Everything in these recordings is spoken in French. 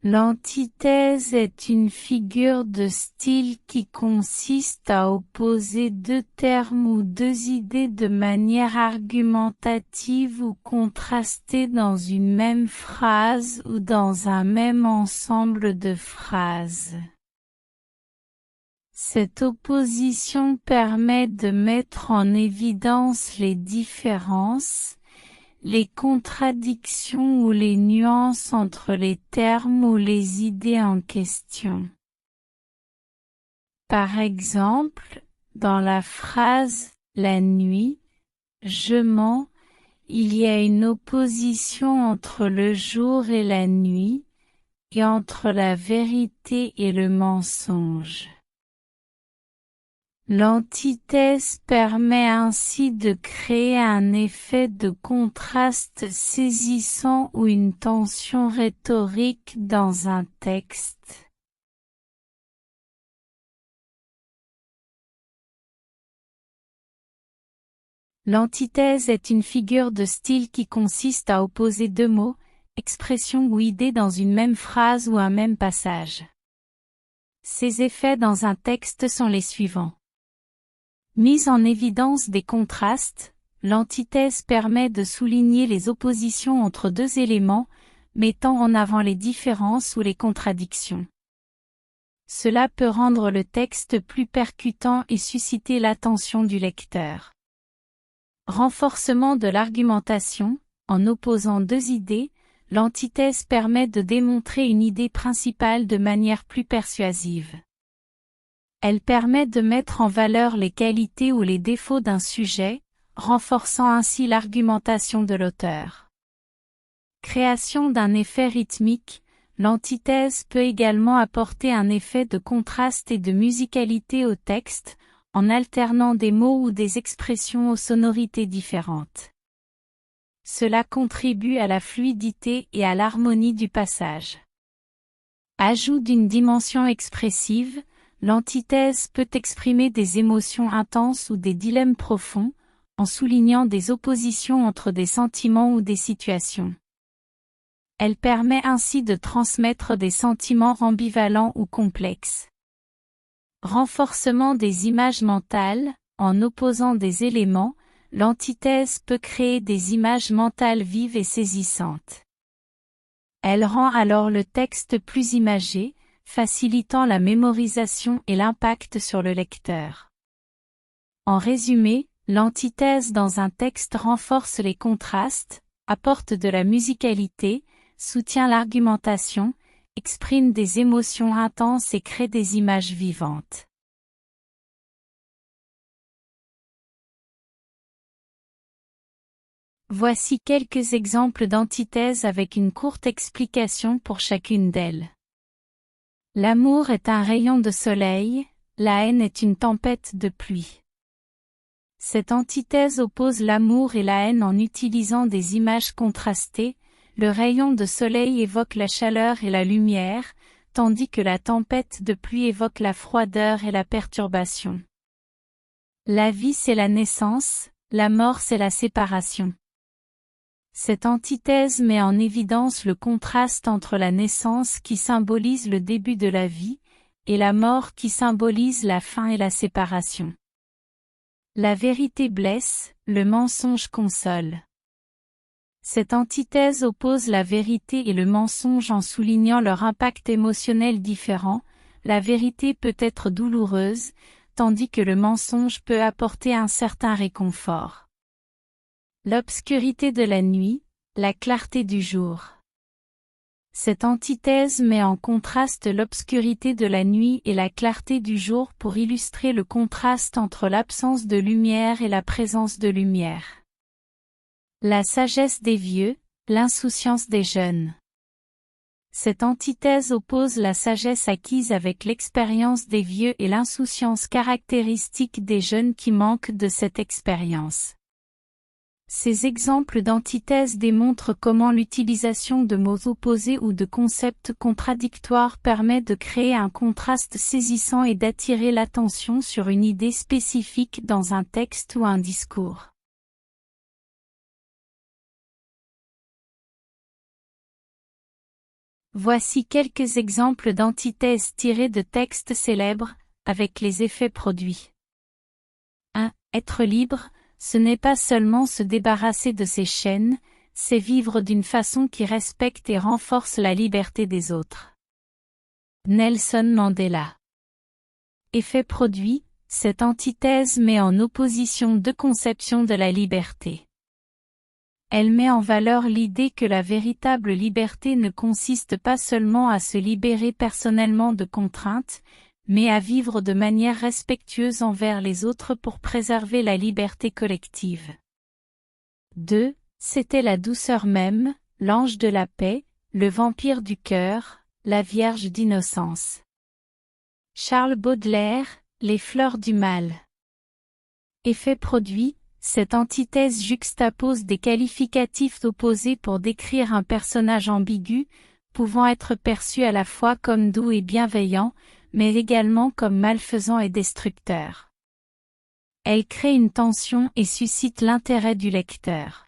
L'antithèse est une figure de style qui consiste à opposer deux termes ou deux idées de manière argumentative ou contrastée dans une même phrase ou dans un même ensemble de phrases. Cette opposition permet de mettre en évidence les différences, les contradictions ou les nuances entre les termes ou les idées en question. Par exemple, dans la phrase « la nuit », je mens, il y a une opposition entre le jour et la nuit, et entre la vérité et le mensonge. L'antithèse permet ainsi de créer un effet de contraste saisissant ou une tension rhétorique dans un texte. L'antithèse est une figure de style qui consiste à opposer deux mots, expressions ou idées dans une même phrase ou un même passage. Ces effets dans un texte sont les suivants. Mise en évidence des contrastes, l'antithèse permet de souligner les oppositions entre deux éléments, mettant en avant les différences ou les contradictions. Cela peut rendre le texte plus percutant et susciter l'attention du lecteur. Renforcement de l'argumentation, en opposant deux idées, l'antithèse permet de démontrer une idée principale de manière plus persuasive. Elle permet de mettre en valeur les qualités ou les défauts d'un sujet, renforçant ainsi l'argumentation de l'auteur. Création d'un effet rythmique, l'antithèse peut également apporter un effet de contraste et de musicalité au texte, en alternant des mots ou des expressions aux sonorités différentes. Cela contribue à la fluidité et à l'harmonie du passage. Ajout d'une dimension expressive, l'antithèse peut exprimer des émotions intenses ou des dilemmes profonds, en soulignant des oppositions entre des sentiments ou des situations. Elle permet ainsi de transmettre des sentiments ambivalents ou complexes. Renforcement des images mentales, en opposant des éléments, l'antithèse peut créer des images mentales vives et saisissantes. Elle rend alors le texte plus imagé, facilitant la mémorisation et l'impact sur le lecteur. En résumé, l'antithèse dans un texte renforce les contrastes, apporte de la musicalité, soutient l'argumentation, exprime des émotions intenses et crée des images vivantes. Voici quelques exemples d'antithèses avec une courte explication pour chacune d'elles. L'amour est un rayon de soleil, la haine est une tempête de pluie. Cette antithèse oppose l'amour et la haine en utilisant des images contrastées. Le rayon de soleil évoque la chaleur et la lumière, tandis que la tempête de pluie évoque la froideur et la perturbation. La vie c'est la naissance, la mort c'est la séparation. Cette antithèse met en évidence le contraste entre la naissance qui symbolise le début de la vie, et la mort qui symbolise la fin et la séparation. La vérité blesse, le mensonge console. Cette antithèse oppose la vérité et le mensonge en soulignant leur impact émotionnel différent. La vérité peut être douloureuse, tandis que le mensonge peut apporter un certain réconfort. L'obscurité de la nuit, la clarté du jour. Cette antithèse met en contraste l'obscurité de la nuit et la clarté du jour pour illustrer le contraste entre l'absence de lumière et la présence de lumière. La sagesse des vieux, l'insouciance des jeunes. Cette antithèse oppose la sagesse acquise avec l'expérience des vieux et l'insouciance caractéristique des jeunes qui manquent de cette expérience. Ces exemples d'antithèse démontrent comment l'utilisation de mots opposés ou de concepts contradictoires permet de créer un contraste saisissant et d'attirer l'attention sur une idée spécifique dans un texte ou un discours. Voici quelques exemples d'antithèses tirées de textes célèbres, avec les effets produits. 1. Être libre, ce n'est pas seulement se débarrasser de ses chaînes, c'est vivre d'une façon qui respecte et renforce la liberté des autres. Nelson Mandela. Effet produit, cette antithèse met en opposition deux conceptions de la liberté. Elle met en valeur l'idée que la véritable liberté ne consiste pas seulement à se libérer personnellement de contraintes, mais à vivre de manière respectueuse envers les autres pour préserver la liberté collective. 2. C'était la douceur même, l'ange de la paix, le vampire du cœur, la vierge d'innocence. Charles Baudelaire, Les fleurs du mal. Effet produit, cette antithèse juxtapose des qualificatifs opposés pour décrire un personnage ambigu, pouvant être perçu à la fois comme doux et bienveillant, mais également comme malfaisant et destructeur. Elle crée une tension et suscite l'intérêt du lecteur.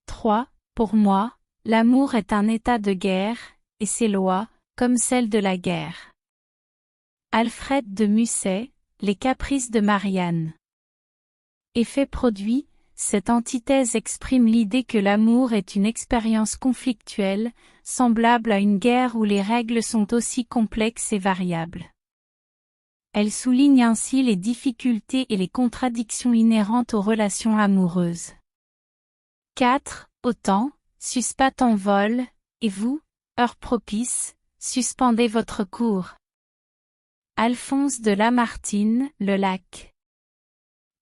3. Pour moi, l'amour est un état de guerre, et ses lois, comme celles de la guerre. Alfred de Musset, Les caprices de Marianne. Effet produit, cette antithèse exprime l'idée que l'amour est une expérience conflictuelle, semblable à une guerre où les règles sont aussi complexes et variables. Elle souligne ainsi les difficultés et les contradictions inhérentes aux relations amoureuses. 4. Autant, suspas ton vol, et vous, heure propice, suspendez votre cours. Alphonse de Lamartine, Le lac.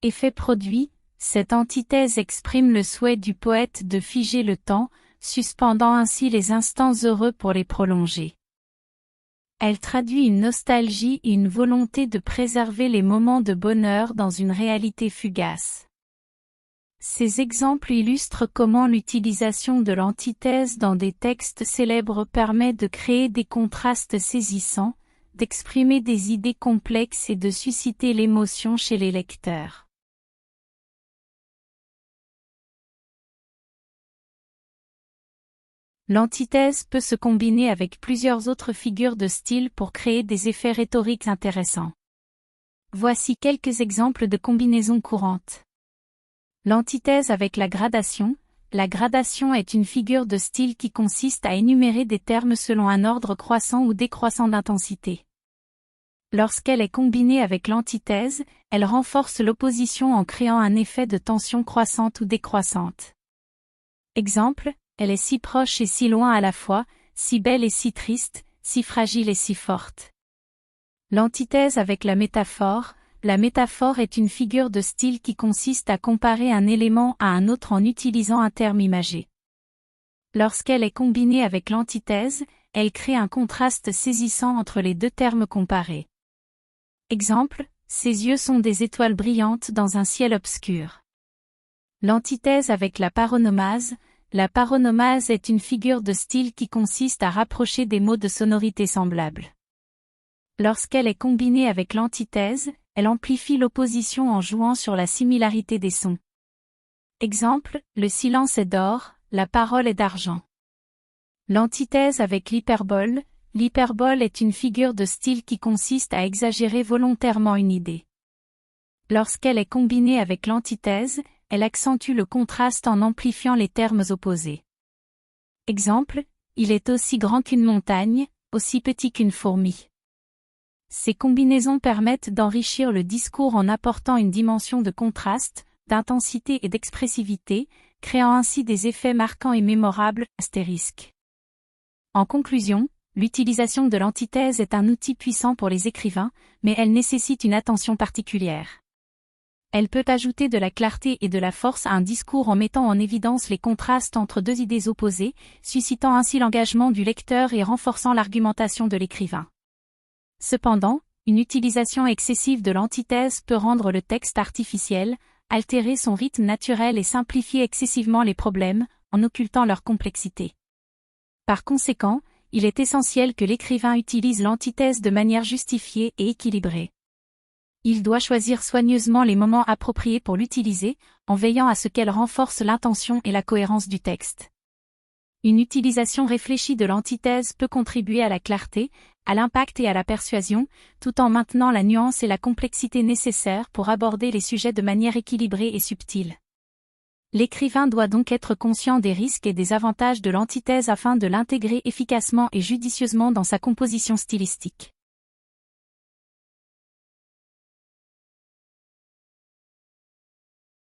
Effet produit, cette antithèse exprime le souhait du poète de figer le temps, suspendant ainsi les instants heureux pour les prolonger. Elle traduit une nostalgie et une volonté de préserver les moments de bonheur dans une réalité fugace. Ces exemples illustrent comment l'utilisation de l'antithèse dans des textes célèbres permet de créer des contrastes saisissants, d'exprimer des idées complexes et de susciter l'émotion chez les lecteurs. L'antithèse peut se combiner avec plusieurs autres figures de style pour créer des effets rhétoriques intéressants. Voici quelques exemples de combinaisons courantes. L'antithèse avec la gradation. La gradation est une figure de style qui consiste à énumérer des termes selon un ordre croissant ou décroissant d'intensité. Lorsqu'elle est combinée avec l'antithèse, elle renforce l'opposition en créant un effet de tension croissante ou décroissante. Exemple, elle est si proche et si loin à la fois, si belle et si triste, si fragile et si forte. L'antithèse avec la métaphore. La métaphore est une figure de style qui consiste à comparer un élément à un autre en utilisant un terme imagé. Lorsqu'elle est combinée avec l'antithèse, elle crée un contraste saisissant entre les deux termes comparés. Exemple, ses yeux sont des étoiles brillantes dans un ciel obscur. L'antithèse avec la paronomase. La paronomase est une figure de style qui consiste à rapprocher des mots de sonorités semblables. Lorsqu'elle est combinée avec l'antithèse, elle amplifie l'opposition en jouant sur la similarité des sons. Exemple, le silence est d'or, la parole est d'argent. L'antithèse avec l'hyperbole. L'hyperbole est une figure de style qui consiste à exagérer volontairement une idée. Lorsqu'elle est combinée avec l'antithèse, elle accentue le contraste en amplifiant les termes opposés. Exemple, il est aussi grand qu'une montagne, aussi petit qu'une fourmi. Ces combinaisons permettent d'enrichir le discours en apportant une dimension de contraste, d'intensité et d'expressivité, créant ainsi des effets marquants et mémorables, astérisque. En conclusion, l'utilisation de l'antithèse est un outil puissant pour les écrivains, mais elle nécessite une attention particulière. Elle peut ajouter de la clarté et de la force à un discours en mettant en évidence les contrastes entre deux idées opposées, suscitant ainsi l'engagement du lecteur et renforçant l'argumentation de l'écrivain. Cependant, une utilisation excessive de l'antithèse peut rendre le texte artificiel, altérer son rythme naturel et simplifier excessivement les problèmes, en occultant leur complexité. Par conséquent, il est essentiel que l'écrivain utilise l'antithèse de manière justifiée et équilibrée. Il doit choisir soigneusement les moments appropriés pour l'utiliser, en veillant à ce qu'elle renforce l'intention et la cohérence du texte. Une utilisation réfléchie de l'antithèse peut contribuer à la clarté, à l'impact et à la persuasion, tout en maintenant la nuance et la complexité nécessaires pour aborder les sujets de manière équilibrée et subtile. L'écrivain doit donc être conscient des risques et des avantages de l'antithèse afin de l'intégrer efficacement et judicieusement dans sa composition stylistique.